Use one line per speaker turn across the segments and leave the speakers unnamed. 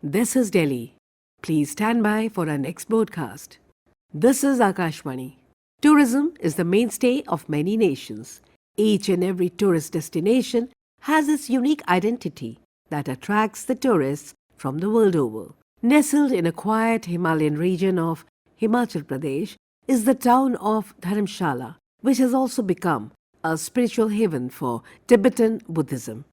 This is Delhi. Please stand by for our next broadcast. This is Akashvani. Tourism is the mainstay of many nations. Each and every tourist destination has its unique identity that attracts the tourists from the world over. Nestled in a quiet Himalayan region of Himachal Pradesh is the town of Dharamshala, which has also become a spiritual haven for Tibetan Buddhism.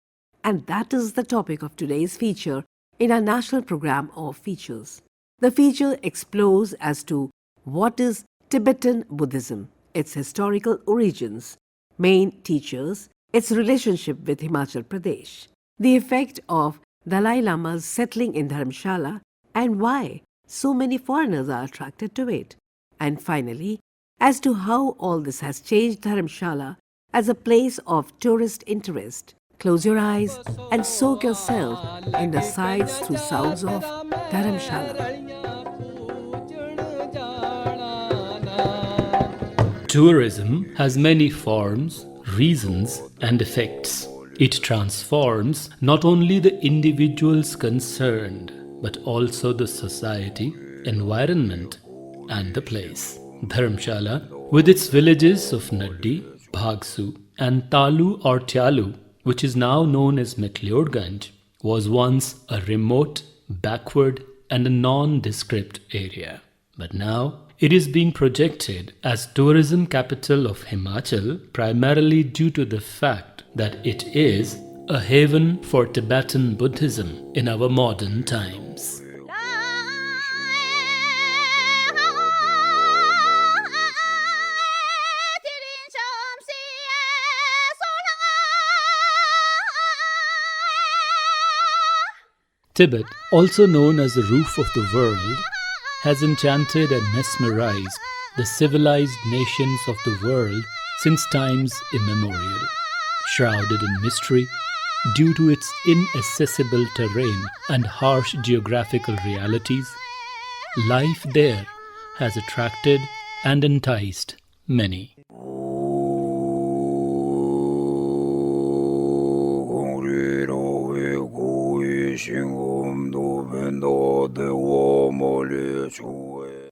And that is the topic of today's feature in our national program of features. The feature explores as to what is Tibetan Buddhism, its historical origins, main teachers, its relationship with Himachal Pradesh, the effect of Dalai Lama's settling in Dharamshala, and why so many foreigners are attracted to it. And finally, as to how all this has changed Dharamshala as a place of tourist interest. Close your eyes and soak yourself in the sights through sounds of Dharamshala.
Tourism has many forms, reasons, and effects. It transforms not only the individuals concerned, but also the society, environment, and the place. Dharamshala, with its villages of Naddi, Bhagsu, and Talu or Tyalu, which is now known as McLeodganj, was once a remote, backward, and a nondescript area. But now, it is being projected as tourism capital of Himachal primarily due to the fact that it is a haven for Tibetan Buddhism in our modern times. Tibet, also known as the roof of the world, has enchanted and mesmerized the civilized nations of the world since times immemorial. Shrouded in mystery due to its inaccessible terrain and harsh geographical realities, life there has attracted and enticed many.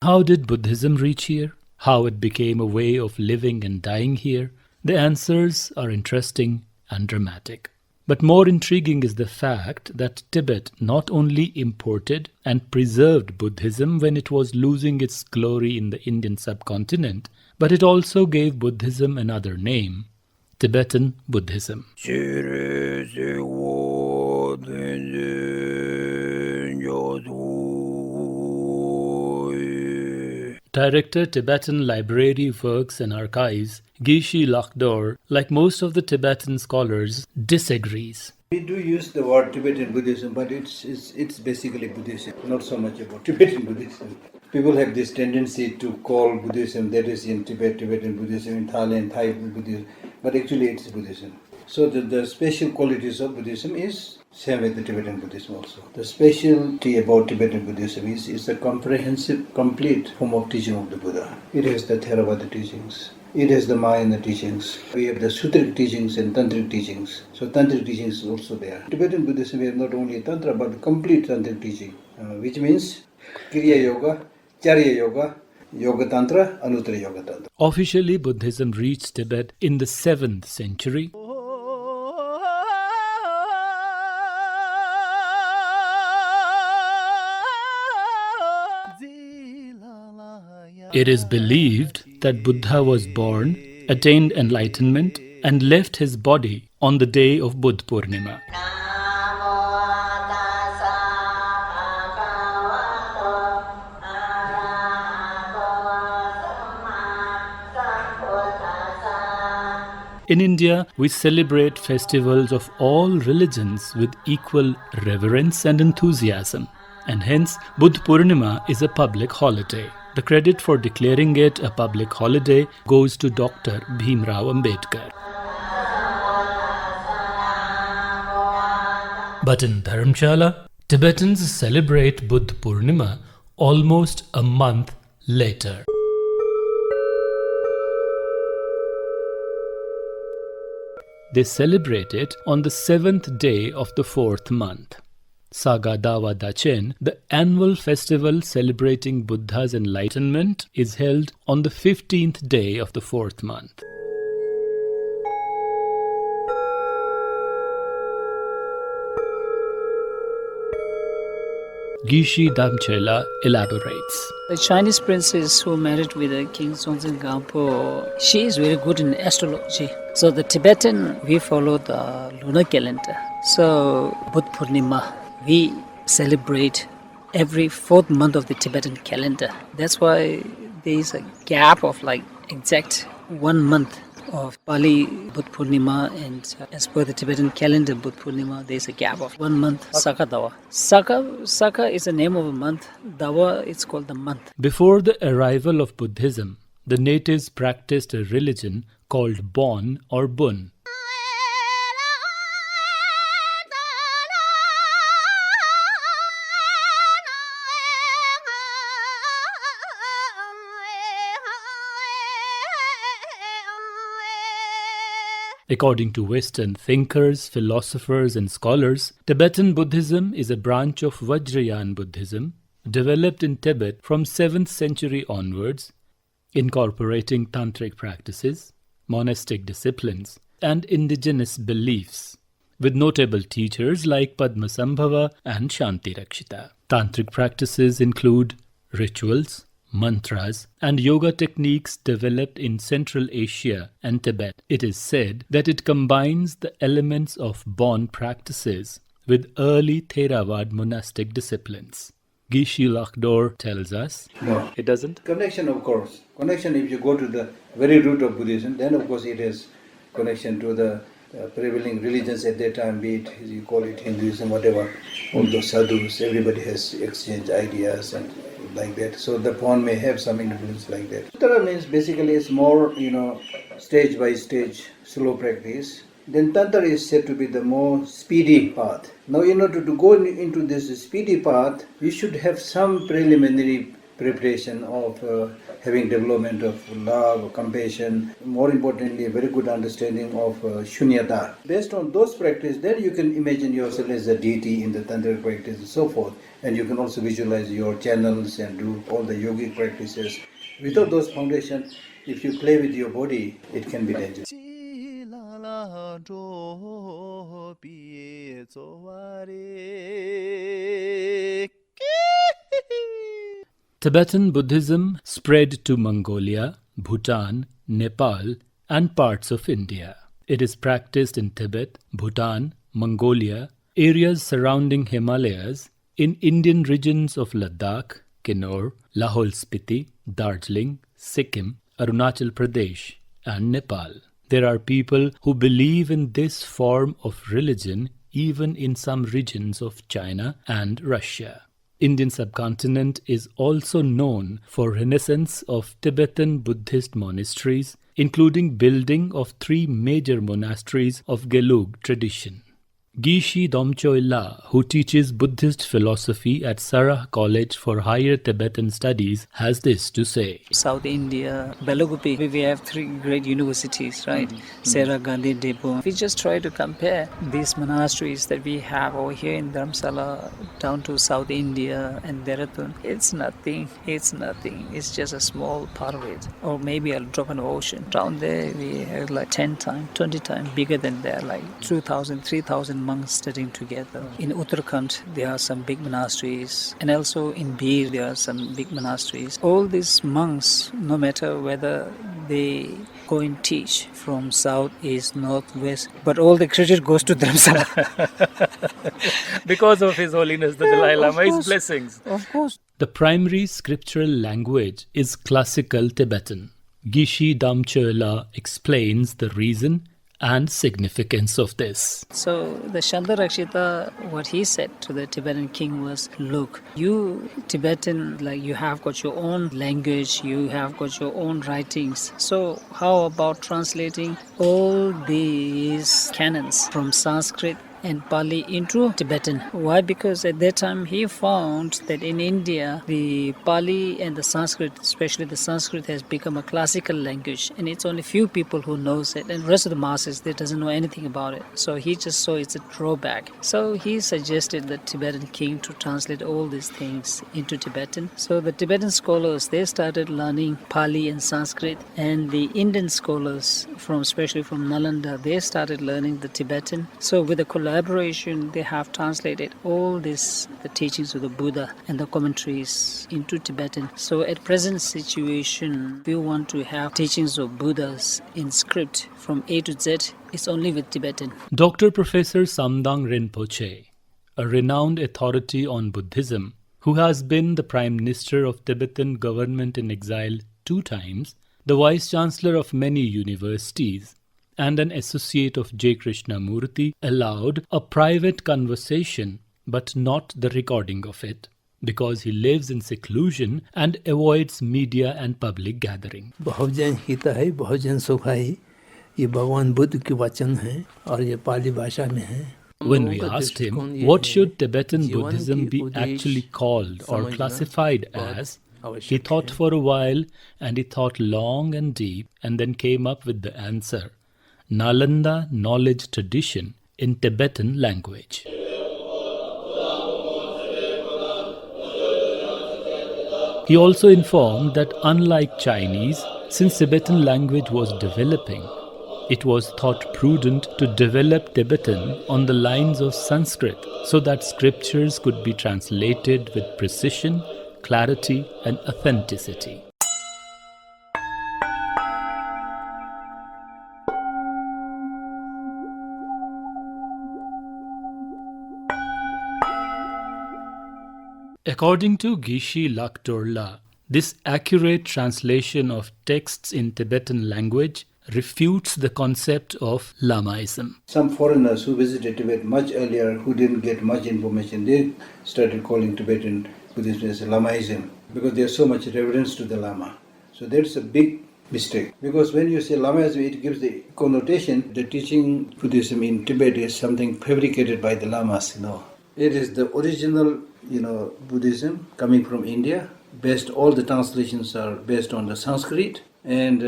How did Buddhism reach here? How it became a way of living and dying here? The answers are interesting and dramatic. But more intriguing is the fact that Tibet not only imported and preserved Buddhism when it was losing its glory in the Indian subcontinent, but it also gave Buddhism another name, Tibetan Buddhism. Director, Tibetan Library Works and Archives, Geshe Lakdor, like most of the Tibetan scholars, disagrees.
We do use the word Tibetan Buddhism, but it's basically Buddhism, not so much about Tibetan Buddhism. People have this tendency to call Buddhism, that is in Tibet, Tibetan Buddhism, in Thailand, Thai Buddhism, but actually it's Buddhism. So the special qualities of Buddhism is same with the Tibetan Buddhism also. The specialty about Tibetan Buddhism is a comprehensive, complete form of teaching of the Buddha. It has the Theravada teachings. It has the Mahayana teachings. We have the Sutric teachings and Tantric teachings. So Tantric teachings is also there. Tibetan Buddhism is not only Tantra but complete Tantric teaching, which means Kriya Yoga, Charya Yoga, Yoga Tantra, Anuttara Yoga Tantra.
Officially, Buddhism reached Tibet in the 7th century. It is believed that Buddha was born, attained enlightenment, and left his body on the day of Buddha Purnima. In India, we celebrate festivals of all religions with equal reverence and enthusiasm, and hence Buddha Purnima is a public holiday. The credit for declaring it a public holiday goes to Dr. Bhimrao Ambedkar. But in Dharamshala, Tibetans celebrate Buddha Purnima almost a month later. They celebrate it on the 7th day of the 4th month. Saga Dawa Dachen, the annual festival celebrating Buddha's enlightenment, is held on the 15th day of the 4th month. Gishi Dharamshala elaborates.
The Chinese princess who married with the King Songtsen Gampo, she is very good in astrology. So the Tibetan, we follow the lunar calendar. So Buddha Purnima, we celebrate every 4th month of the Tibetan calendar. That's why there is a gap of like exact 1 month of Pali Buddha Purnima, and as per the Tibetan calendar Buddha Purnima, there is a gap of 1 month. Saka Dawa. Saka is the name of a month. Dawa is called the month.
Before the arrival of Buddhism, the natives practiced a religion called Bon or Bun. According to Western thinkers, philosophers, and scholars, Tibetan Buddhism is a branch of Vajrayana Buddhism developed in Tibet from 7th century onwards, incorporating tantric practices, monastic disciplines, and indigenous beliefs, with notable teachers like Padmasambhava and Shanti Rakshita. Tantric practices include rituals, mantras, and yoga techniques developed in Central Asia and Tibet. It is said that it combines the elements of Bon practices with early Theravada monastic disciplines. Gishi Lakhdor tells us,
No.
It doesn't?
Connection, of course. Connection, if you go to the very root of Buddhism, then of course it has connection to the prevailing religions at that time, be it, you call it Hinduism, whatever, all those sadhus, everybody has exchanged ideas and like that. So the Bon may have some influence like that. Tantra means basically it's more, stage by stage, slow practice. Then Tantra is said to be the more speedy path. Now in order to go into this speedy path, you should have some preliminary preparation of having development of love, compassion, more importantly a very good understanding of shunyata. Based on those practices, then you can imagine yourself as a deity in the tantric practice and so forth, and you can also visualize your channels and do all the yogic practices. Without those foundations, if you play with your body, it can be dangerous.
Tibetan Buddhism spread to Mongolia, Bhutan, Nepal, and parts of India. It is practiced in Tibet, Bhutan, Mongolia, areas surrounding Himalayas, in Indian regions of Ladakh, Kinnaur, Lahaul Spiti, Darjeeling, Sikkim, Arunachal Pradesh, and Nepal. There are people who believe in this form of religion even in some regions of China and Russia. Indian subcontinent is also known for renaissance of Tibetan Buddhist monasteries, including building of 3 major monasteries of Gelug tradition. Gishi Domchoy La, who teaches Buddhist philosophy at Sarah College for Higher Tibetan Studies, has this to say.
South India, Belagupi, we have 3 great universities, right? Sarah, Gandhi, Depo. We just try to compare these monasteries that we have over here in Dharamshala down to South India and Dehradun. It's nothing. It's just a small part of it. Or maybe a drop in the ocean. Down there, we have like 10 times, 20 times bigger than there, like 2,000, 3,000 monks studying together. In Uttarakhand, there are some big monasteries, and also in Bir, there are some big monasteries. All these monks, no matter whether they go and teach from south, east, north, west, but all the credit goes to Dharamshala.
Because of His Holiness the Dalai Lama,
course.
His blessings.
Of course.
The primary scriptural language is classical Tibetan. Gishi Damchoy La explains the reason and significance of this.
So the Shanti Rakshita, what he said to the Tibetan king was, look, you Tibetan, like you have got your own language, you have got your own writings. So how about translating all these canons from Sanskrit and Pali into Tibetan. Why? Because at that time he found that in India the Pali and the Sanskrit, especially the Sanskrit, has become a classical language, and it's only few people who knows it, and the rest of the masses they doesn't know anything about it. So he just saw it's a drawback. So he suggested the Tibetan king to translate all these things into Tibetan. So the Tibetan scholars they started learning Pali and Sanskrit, and the Indian scholars especially from Nalanda, they started learning the Tibetan. So with the collaboration, they have translated all the teachings of the Buddha and the commentaries into Tibetan. So at present situation, we want to have teachings of Buddhas in script from A to Z. It's only with Tibetan.
Dr. Professor Samdang Rinpoche, a renowned authority on Buddhism, who has been the Prime Minister of Tibetan government in exile 2 times, the Vice Chancellor of many universities, and an associate of J. Krishnamurti, allowed a private conversation but not the recording of it, because he lives in seclusion and avoids media and public gathering.
बहुजन हित है, बहुजन सुख है, ये भगवान बुद्ध के वचन हैं और ये पाली भाषा में हैं.
When we asked him what should Tibetan Buddhism be actually called or classified as, he thought for a while, and he thought long and deep, and then came up with the answer: Nalanda knowledge tradition in Tibetan language. He also informed that unlike Chinese, since Tibetan language was developing, it was thought prudent to develop Tibetan on the lines of Sanskrit so that scriptures could be translated with precision, clarity and authenticity. According to Geshe Laktorla, this accurate translation of texts in Tibetan language refutes the concept of Lamaism.
Some foreigners who visited Tibet much earlier, who didn't get much information, they started calling Tibetan Buddhism as Lamaism because there's so much reverence to the Lama. So that's a big mistake, because when you say Lamaism, it gives the connotation the teaching Buddhism in Tibet is something fabricated by the Lamas. It is the original, Buddhism coming from India. All the translations are based on the Sanskrit, and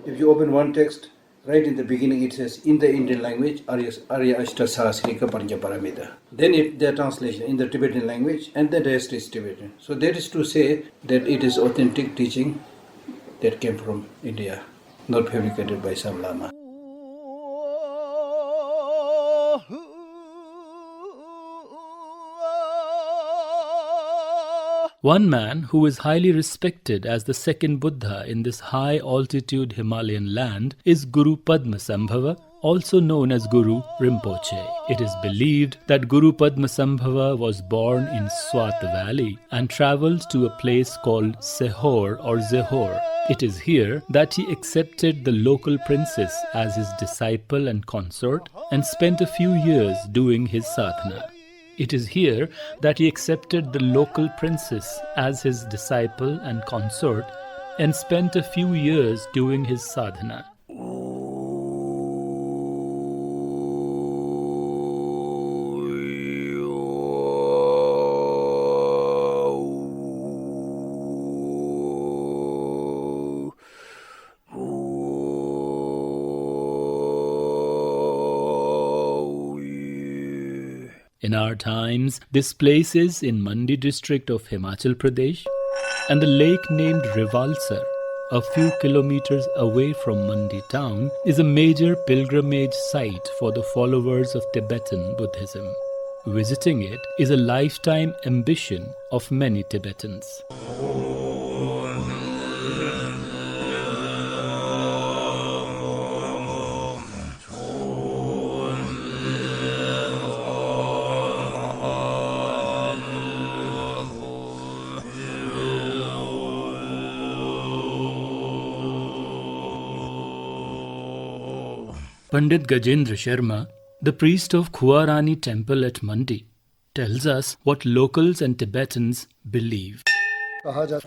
if you open one text, right in the beginning it says in the Indian language, Arya Ashta Sahasrika Panja Paramita. Then the translation in the Tibetan language, and the rest is Tibetan. So that is to say that it is authentic teaching that came from India, not fabricated by some Lama.
One man who is highly respected as the second Buddha in this high-altitude Himalayan land is Guru Padmasambhava, also known as Guru Rinpoche. It is believed that Guru Padmasambhava was born in Swat Valley and travelled to a place called Sehor or Zehor. It is here that he accepted the local princess as his disciple and consort and spent a few years doing his sadhana. It is here that he accepted the local princess as his disciple and consort and spent a few years doing his sadhana. In our times, this place is in Mandi district of Himachal Pradesh, and the lake named Rivalsar, a few kilometers away from Mandi town, is a major pilgrimage site for the followers of Tibetan Buddhism. Visiting it is a lifetime ambition of many Tibetans. Pandit Gajendra Sharma, the priest of Khuarani temple at Mandi, tells us what locals and Tibetans believe.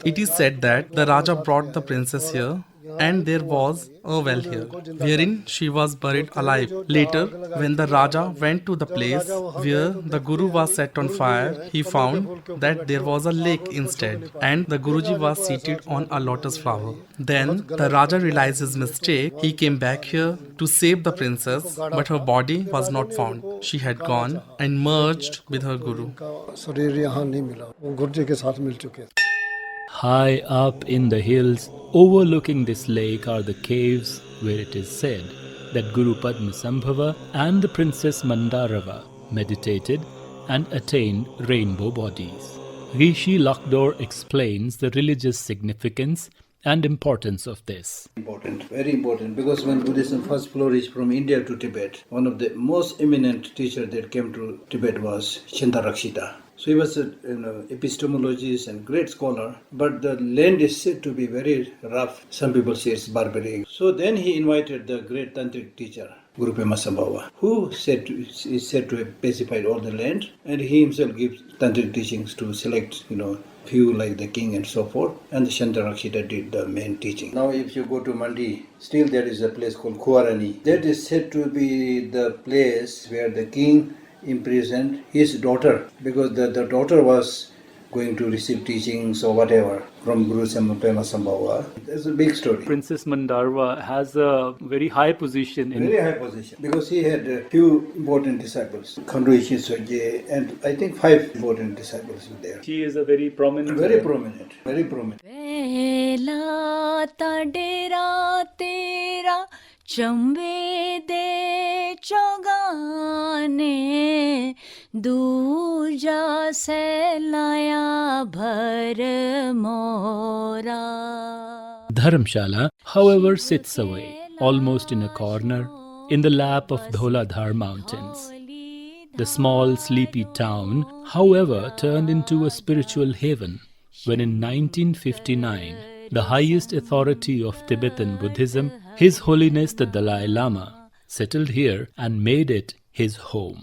It is said that the Raja brought the princess here and there was a well here, wherein she was buried alive. Later, when the Raja went to the place where the Guru was set on fire, he found that there was a lake instead, and the Guruji was seated on a lotus flower. Then the Raja realized his mistake. He came back here to save the princess, but her body was not found. She had gone and merged with her Guru.
High up in the hills overlooking this lake are the caves where it is said that Guru Padmasambhava and the Princess Mandarava meditated and attained rainbow bodies. Rishi Lakhdor explains the religious significance and importance of this.
Important, very important, because when Buddhism first flourished from India to Tibet, one of the most eminent teachers that came to Tibet was Shantarakshita. So he was an epistemologist and great scholar, but the land is said to be very rough. Some people say it's barbaric. So then he invited the great tantric teacher, Guru Pemasambhava, who is said to have pacified all the land, and he himself gives tantric teachings to select, few like the king and so forth, and the Shantarakshita did the main teaching. Now if you go to Mandi, still there is a place called Kuarani. That is said to be the place where the king imprisoned his daughter, because the daughter was going to receive teachings or whatever from Guru Pemasambhava. That's a big story.
Princess Mandarva has a very high position
Very high position, because he had a few important disciples, Khandru Soje, and I think 5 important disciples were there.
She is a very prominent.
Very prominent, very prominent.
Vela ta dera tera चंबे दे चौगाने दूजा से लाया भर मोरा.
Dharamshala, however, sits away, almost in a corner, in the lap of Dholadhar mountains. The small, sleepy town, however, turned into a spiritual haven when in 1959, the highest authority of Tibetan Buddhism, His Holiness the Dalai Lama, settled here and made it his home.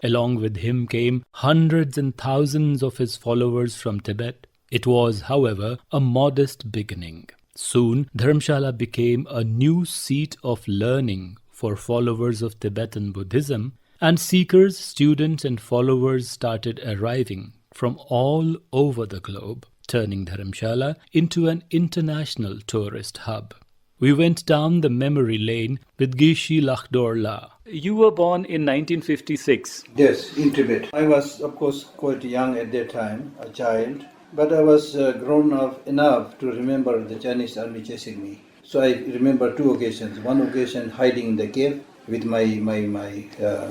Along with him came hundreds and thousands of his followers from Tibet. It was, however, a modest beginning. Soon, Dharamshala became a new seat of learning for followers of Tibetan Buddhism, and seekers, students and followers started arriving from all over the globe, turning Dharamshala into an international tourist hub. We went down the memory lane with Geshe Lakhdor La. You were born in 1956.
Yes, in Tibet. I was, of course, quite young at that time, a child, but I was grown up enough to remember the Chinese army chasing me. So I remember 2 occasions. One occasion hiding in the cave with my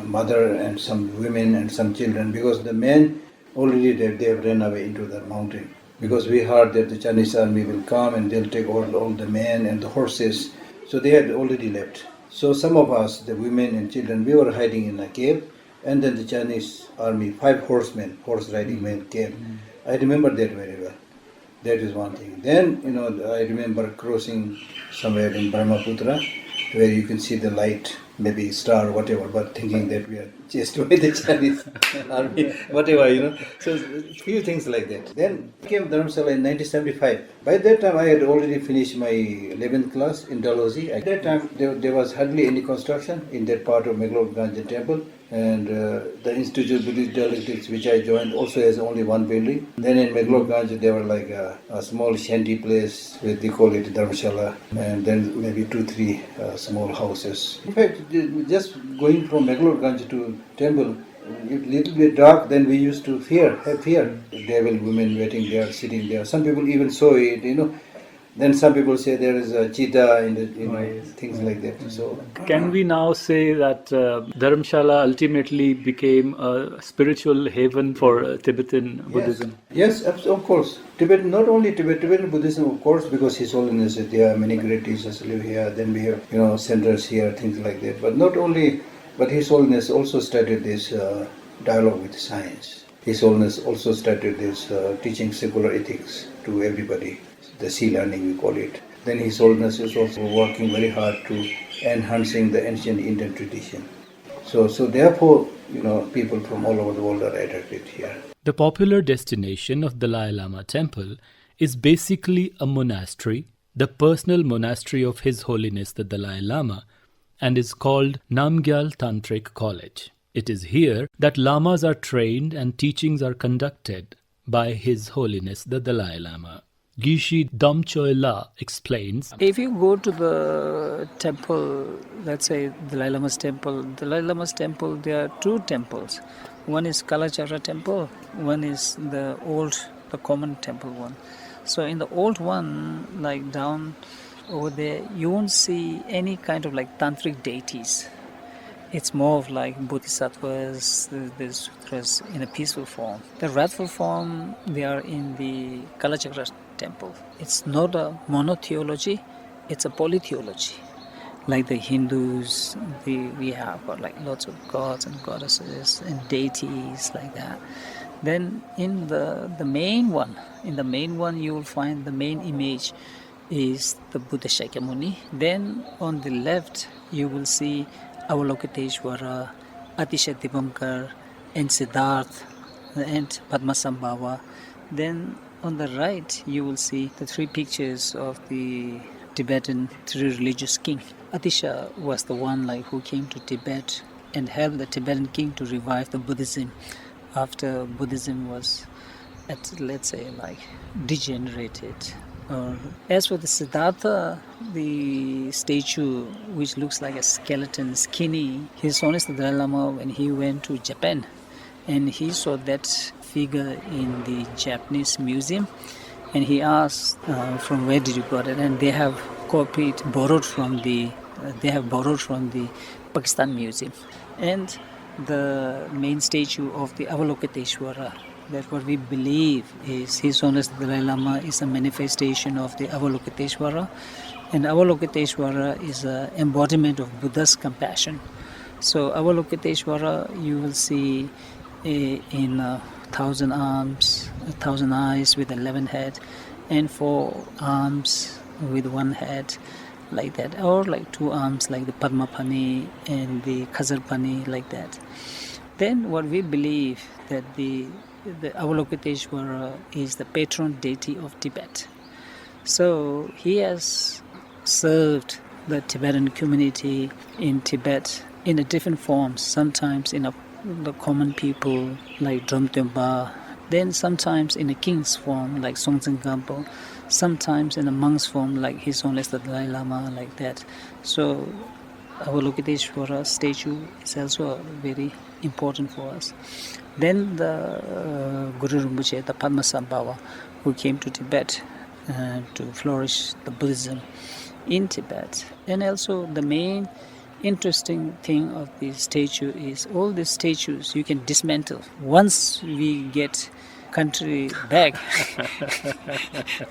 mother and some women and some children, because the men already they have ran away into the mountain. Because we heard that the Chinese army will come and they'll take all the men and the horses. So they had already left. So some of us, the women and children, we were hiding in a cave, and then the Chinese army, 5 horsemen, horse riding men came. I remember that very well. That is one thing. Then, I remember crossing somewhere in Brahmaputra, where you can see the light, maybe star, whatever, but thinking that we are chased by the Chinese army, whatever, So a few things like that. Then came Dharamshala in 1975. By that time, I had already finished my 11th class in Dalhousie. At that time, there was hardly any construction in that part of Meghalaya temple. And the Institute of Buddhist Dialectics, which I joined, also has only 1 building. Then in Meghalaya, there were like a small shanty place, where they call it Dharamshala, and then maybe 2-3 small houses. In fact, just going from Meghalaya to temple, a little bit dark, then we used to have fear. Devil women waiting there, sitting there. Some people even saw it, Then some people say there is a cheetah in the, things like that. So,
can we now say that Dharamshala ultimately became a spiritual haven for Tibetan Buddhism?
Yes, of course. Not only Tibetan Buddhism, of course, because His Holiness is there, many great teachers live here. Then we have, centers here, things like that. But not only, but His Holiness also started this dialogue with science. His Holiness also started this teaching secular ethics to everybody. The sea learning, we call it. Then His Holiness is also working very hard to enhancing the ancient Indian tradition. So therefore, people from all over the world are attracted here.
The popular destination of Dalai Lama Temple is basically a monastery, the personal monastery of His Holiness the Dalai Lama, and is called Namgyal Tantric College. It is here that lamas are trained and teachings are conducted by His Holiness the Dalai Lama. Gishi Damchoy La explains,
If you go to the temple, let's say Dalai Lama's temple, there are two temples. One is Kalachakra temple, one is the common temple one. So in the old one, like down over there, you won't see any kind of like tantric deities. It's more of like bodhisattvas, the sutras in a peaceful form. The wrathful form, they are in the Kalachakra temple. It's not a monotheology, it's a polytheology. Like the Hindus, we have got like lots of gods and goddesses and deities like that. Then in the main one, you will find the main image is the Buddha Shakyamuni. Then on the left, you will see Avalokiteshvara, Atisha Dipankar, and Siddharth, and Padmasambhava. Then on the right, you will see the three pictures of the Tibetan three religious king. Atisha was the one who came to Tibet and helped the Tibetan king to revive the Buddhism after Buddhism was, degenerated. As for the Siddhartha, the statue which looks like a skeleton, skinny, His Holiness the Dalai Lama, when he went to Japan and he saw that figure in the Japanese museum, and he asked, from where did you got it? And they have borrowed from the Pakistan museum. And the main statue of the Avalokiteshvara, that what we believe is His Holiness the Dalai Lama is a manifestation of the Avalokiteshvara, and Avalokiteshvara is an embodiment of Buddha's compassion. So Avalokiteshvara you will see in 1,000 arms, 1,000 eyes with 11 head, and 4 arms with 1 head, like that, or like 2 arms like the Padmapani and the Khazarpani, like that. Then what we believe that the Avalokiteshvara is the patron deity of Tibet. So he has served the Tibetan community in Tibet in a different forms, sometimes in the common people like Dromtempa, then sometimes in a king's form like Songtsen Gampo, sometimes in a monk's form like His Holiness the Dalai Lama, like that. So Avalokiteshvara statue is also very important for us. Then the Guru Rinpoche, the Padmasambhava, who came to Tibet to flourish the Buddhism in Tibet. And also the main interesting thing of the statue is all the statues you can dismantle. Once we get country back,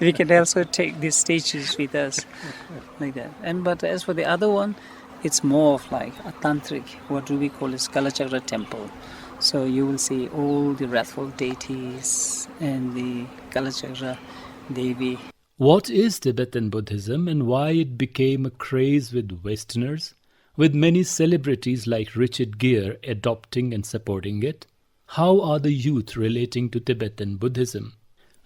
we can also take these statues with us, like that. But as for the other one, it's more of like a tantric, what do we call it, Kalachakra temple. So you will see all the wrathful deities and the Kalachakra Devi.
what is Tibetan Buddhism and why it became a craze with Westerners, with many celebrities like Richard Gere adopting and supporting it? How are the youth relating to Tibetan Buddhism?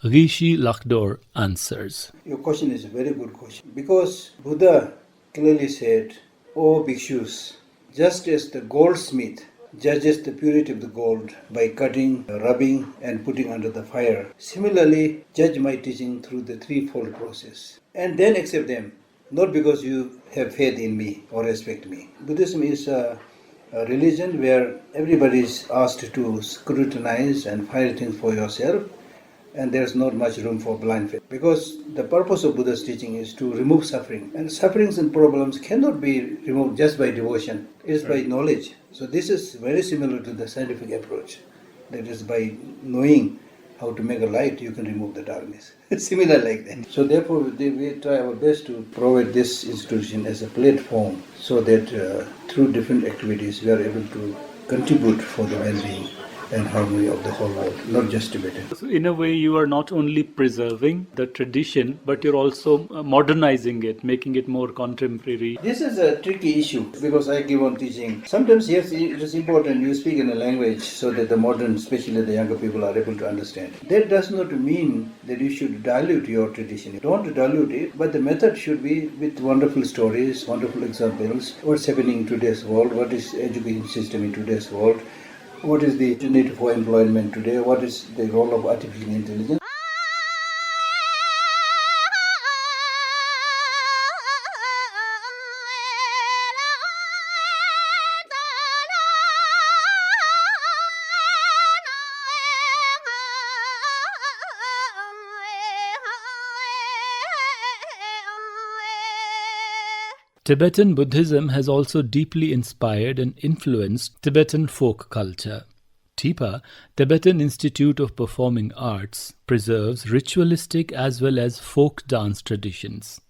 Rishi Lakhdor answers.
Your question is a very good question, because Buddha clearly said, "O bhikshus, just as the goldsmith judges the purity of the gold by cutting, rubbing, and putting under the fire, similarly judge my teaching through the threefold process, and then accept them, not because you have faith in me or respect me." Buddhism is a religion where everybody is asked to scrutinize and find things for yourself, and there's not much room for blind faith. Because the purpose of Buddha's teaching is to remove suffering. And sufferings and problems cannot be removed just by devotion. It is by knowledge. So this is very similar to the scientific approach. That is, by knowing how to make a light, you can remove the darkness. Similar like that. So therefore, we try our best to provide this institution as a platform so that through different activities we are able to contribute for the well-being and harmony of the whole world, not just Tibetan.
So in a way, you are not only preserving the tradition, but you're also modernizing it, making it more contemporary.
This is a tricky issue because I keep on teaching. Sometimes, yes, it is important you speak in a language so that the modern, especially the younger people, are able to understand. That does not mean that you should dilute your tradition. Don't dilute it, but the method should be with wonderful stories, wonderful examples. What's happening in today's world? What is education system in today's world? What is the need for employment today? What is the role of artificial intelligence?
Tibetan Buddhism has also deeply inspired and influenced Tibetan folk culture. TIPA, Tibetan Institute of Performing Arts, preserves ritualistic as well as folk dance traditions.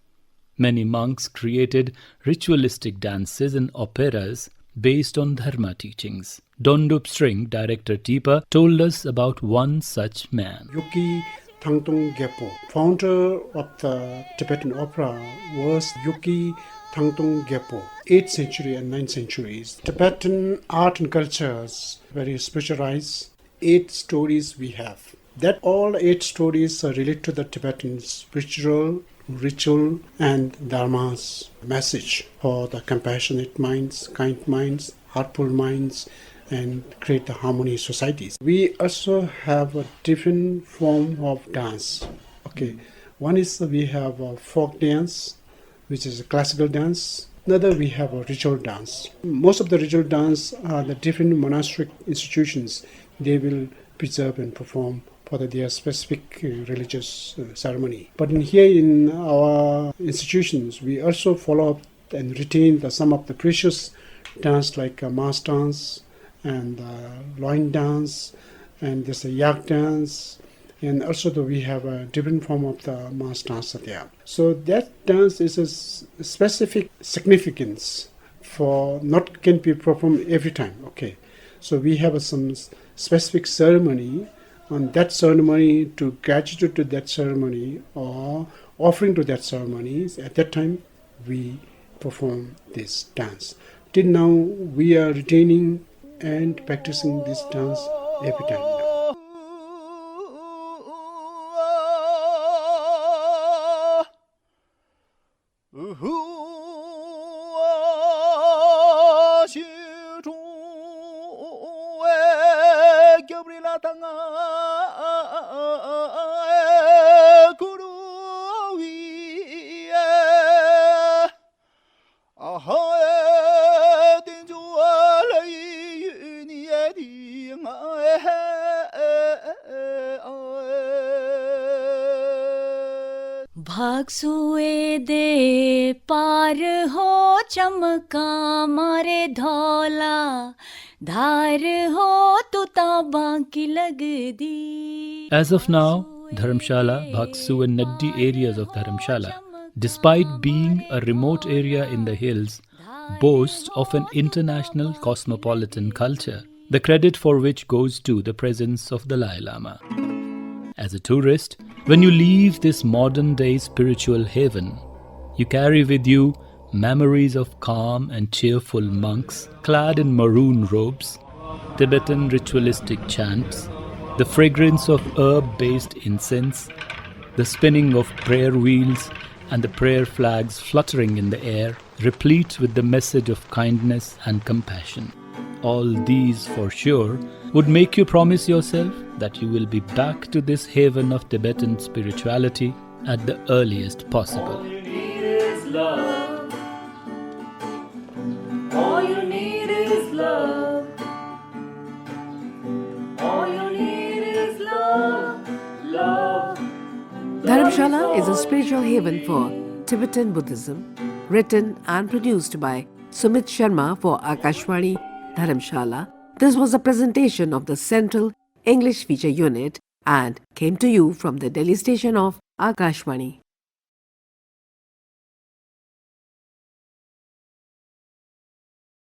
Many monks created ritualistic dances and operas based on Dharma teachings. Dondup String, director TIPA, told us about one such man.
Yuki Thangtung Gepo, founder of the Tibetan opera, was Yuki Thangtung Gepo, 8th century and 9th centuries. Tibetan art and cultures very specialized. 8 stories we have. That all 8 stories are related to the Tibetan spiritual, ritual and dharma's message for the compassionate minds, kind minds, heartful minds, and create the harmony societies. We also have a different form of dance. Okay, one is we have a folk dance, which is a classical dance. Another, we have a ritual dance. Most of the ritual dance are the different monastic institutions. They will preserve and perform for their specific religious ceremony. But here in our institutions, we also follow up and retain some of the precious dance like mass dance and loin dance, and there's a yak dance, and also we have a different form of the mass dance there. So that dance is a specific significance for not can be performed every time. Okay, so we have some specific ceremony. On that ceremony, to gratitude to that ceremony or offering to that ceremony, at that time we perform this dance. Till now, we are retaining and practicing this dance every time now.
भागसुए दे पार हो चमका मारे धौला धार हो तू ताबा की लग दी.
As of now, Dharamshala, Bhaksu and Naddi areas of Dharamshala, despite being a remote area in the hills, boast of an international cosmopolitan culture, the credit for which goes to the presence of the Dalai Lama. As a tourist, when you leave this modern-day spiritual haven, you carry with you memories of calm and cheerful monks clad in maroon robes, Tibetan ritualistic chants, the fragrance of herb-based incense, the spinning of prayer wheels and the prayer flags fluttering in the air, replete with the message of kindness and compassion. All these, for sure, would make you promise yourself that you will be back to this haven of Tibetan spirituality at the earliest possible.
All you need is love. All you need is love. All you need is love. Love.
Dharamshala is a spiritual haven for Tibetan Buddhism, written and produced by Sumit Sharma for Akashvani, Dharamshala. This was a presentation of the Central English Feature Unit and came to you from the Delhi station of Akashvani.